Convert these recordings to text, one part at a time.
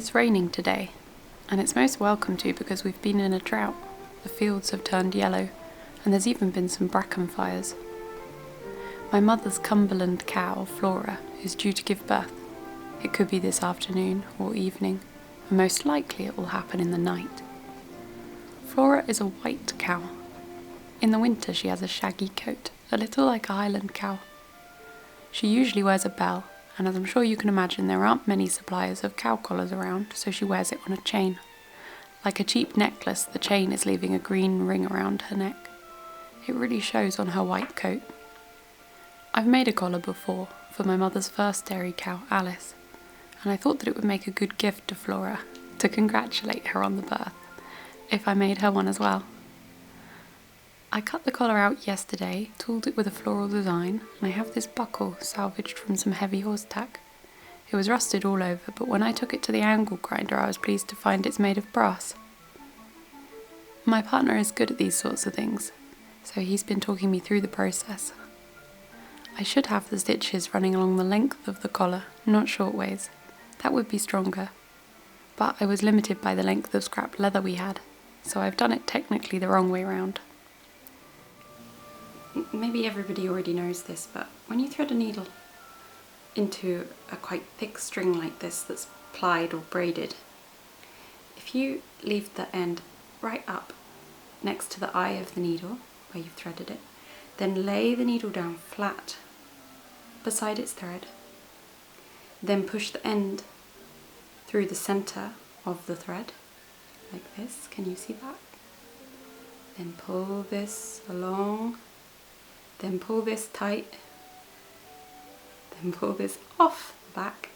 It's raining today, and it's most welcome to because we've been in a drought. The fields have turned yellow, and there's even been some bracken fires. My mother's Cumberland cow, Flora, is due to give birth. It could be this afternoon or evening, and most likely it will happen in the night. Flora is a white cow. In the winter she has a shaggy coat, a little like a Highland cow. She usually wears a bell, and as I'm sure you can imagine, there aren't many suppliers of cow collars around, so she wears it on a chain. Like a cheap necklace, the chain is leaving a green ring around her neck. It really shows on her white coat. I've made a collar before, for my mother's first dairy cow, Alice, and I thought that it would make a good gift to Flora, to congratulate her on the birth, if I made her one as well. I cut the collar out yesterday, tooled it with a floral design, and I have this buckle salvaged from some heavy horse tack. It was rusted all over, but when I took it to the angle grinder I was pleased to find it's made of brass. My partner is good at these sorts of things, so he's been talking me through the process. I should have the stitches running along the length of the collar, not short ways. That would be stronger. But I was limited by the length of scrap leather we had, so I've done it technically the wrong way round. Maybe everybody already knows this, but when you thread a needle into a quite thick string like this that's plied or braided, if you leave the end right up next to the eye of the needle where you've threaded it, then lay the needle down flat beside its thread, then push the end through the center of the thread like this. Can you see that? Then pull this along, then pull this tight, then pull this off the back.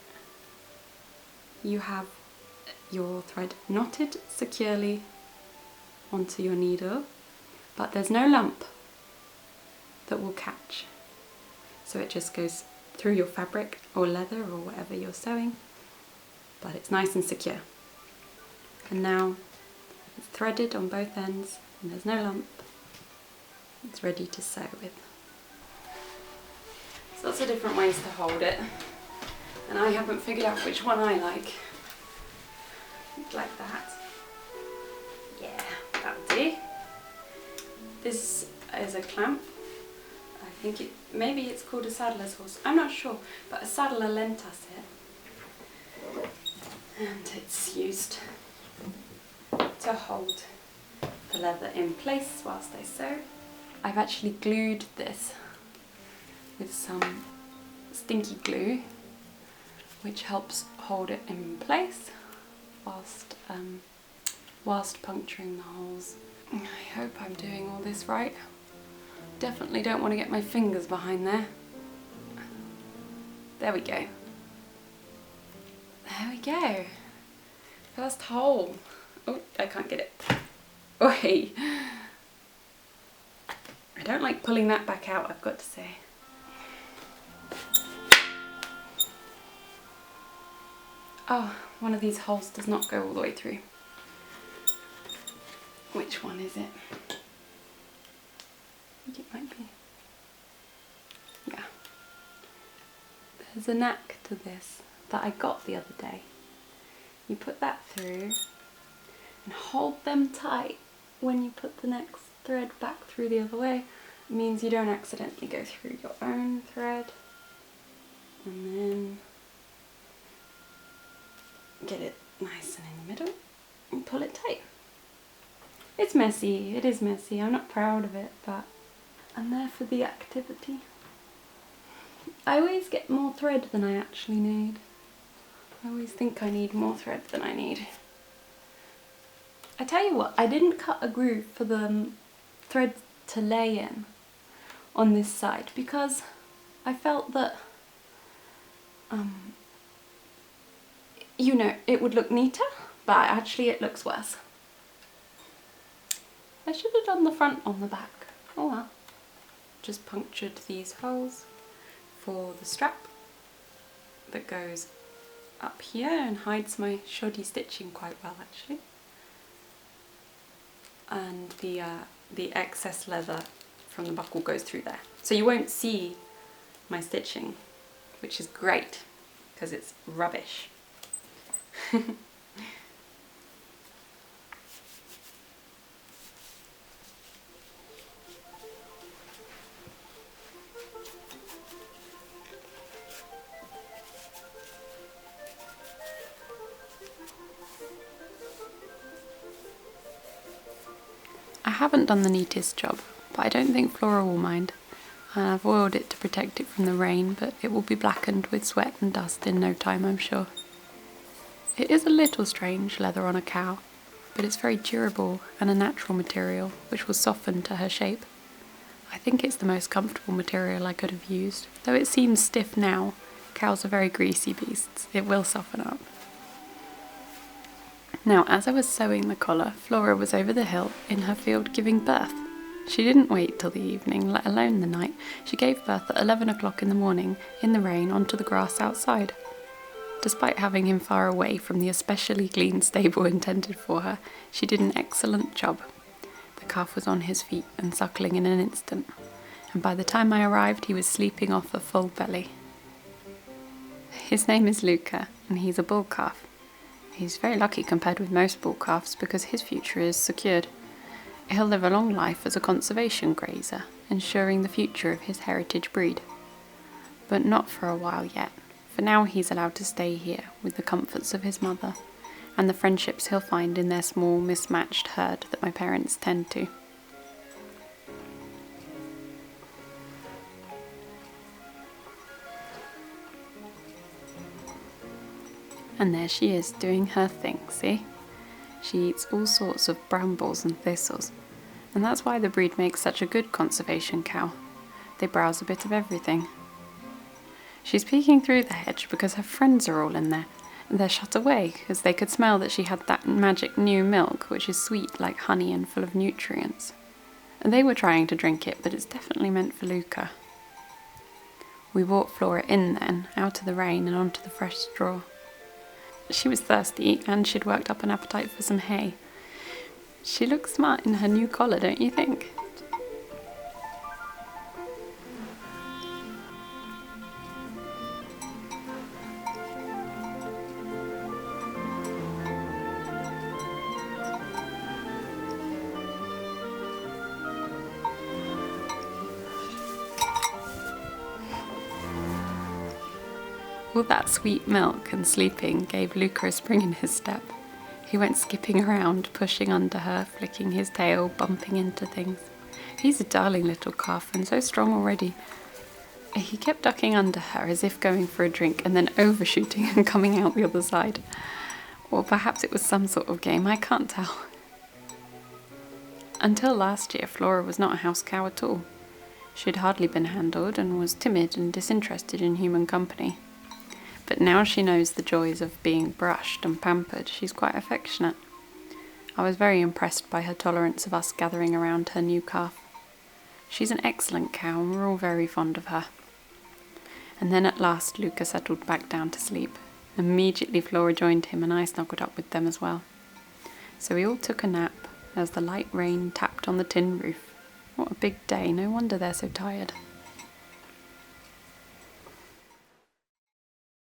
You have your thread knotted securely onto your needle, but there's no lump that will catch. So it just goes through your fabric or leather or whatever you're sewing, but it's nice and secure. And now it's threaded on both ends and there's no lump. It's ready to sew with. There's lots of different ways to hold it, and I haven't figured out which one I like. Like that. Yeah, that'll do. This is a clamp. I think maybe it's called a saddler's horse. I'm not sure, but a saddler lent us it, and it's used to hold the leather in place whilst I sew. I've actually glued this with some stinky glue, which helps hold it in place whilst puncturing the holes. I hope I'm doing all this right. Definitely don't want to get my fingers behind there. There we go. There we go. First hole. Oh, I can't get it. Oi! I don't like pulling that back out, I've got to say. Oh, one of these holes does not go all the way through. Which one is it? I think it might be. Yeah. There's a knack to this that I got the other day. You put that through and hold them tight when you put the next thread back through the other way. It means you don't accidentally go through your own thread. And then get it nice and in the middle and pull it tight. It's messy, it is messy, I'm not proud of it, but I'm there for the activity. I always get more thread than I actually need. I always think I need more thread than I need. I tell you what, I didn't cut a groove for the thread to lay in on this side because I felt that you know, it would look neater, but actually it looks worse. I should have done the front on the back. Oh well. Just punctured these holes for the strap that goes up here and hides my shoddy stitching quite well actually. And the excess leather from the buckle goes through there. So you won't see my stitching, which is great because it's rubbish. haven't done the neatest job, but I don't think Flora will mind. And I've oiled it to protect it from the rain, but it will be blackened with sweat and dust in no time, I'm sure. It is a little strange, leather on a cow, but it's very durable and a natural material, which will soften to her shape. I think it's the most comfortable material I could have used. Though it seems stiff now, cows are very greasy beasts. It will soften up. Now, as I was sewing the collar, Flora was over the hill in her field giving birth. She didn't wait till the evening, let alone the night. She gave birth at 11 o'clock in the morning, in the rain, onto the grass outside. Despite having him far away from the especially clean stable intended for her, she did an excellent job. The calf was on his feet and suckling in an instant, and by the time I arrived he was sleeping off a full belly. His name is Luca, and he's a bull calf. He's very lucky compared with most bull calves because his future is secured. He'll live a long life as a conservation grazer, ensuring the future of his heritage breed. But not for a while yet. For now he's allowed to stay here with the comforts of his mother and the friendships he'll find in their small mismatched herd that my parents tend to. And there she is doing her thing, see? She eats all sorts of brambles and thistles, and that's why the breed makes such a good conservation cow. They browse a bit of everything. She's peeking through the hedge because her friends are all in there, and they're shut away because they could smell that she had that magic new milk, which is sweet like honey and full of nutrients. And they were trying to drink it, but it's definitely meant for Luca. We brought Flora in then, out of the rain and onto the fresh straw. She was thirsty, and she'd worked up an appetite for some hay. She looks smart in her new collar, don't you think? All that sweet milk and sleeping gave Luca a spring in his step. He went skipping around, pushing under her, flicking his tail, bumping into things. He's a darling little calf and so strong already. He kept ducking under her as if going for a drink and then overshooting and coming out the other side. Or perhaps it was some sort of game, I can't tell. Until last year, Flora was not a house cow at all. She'd hardly been handled and was timid and disinterested in human company. But now she knows the joys of being brushed and pampered. She's quite affectionate. I was very impressed by her tolerance of us gathering around her new calf. She's an excellent cow and we're all very fond of her. And then at last Luca settled back down to sleep. Immediately Flora joined him and I snuggled up with them as well. So we all took a nap as the light rain tapped on the tin roof. What a big day, no wonder they're so tired.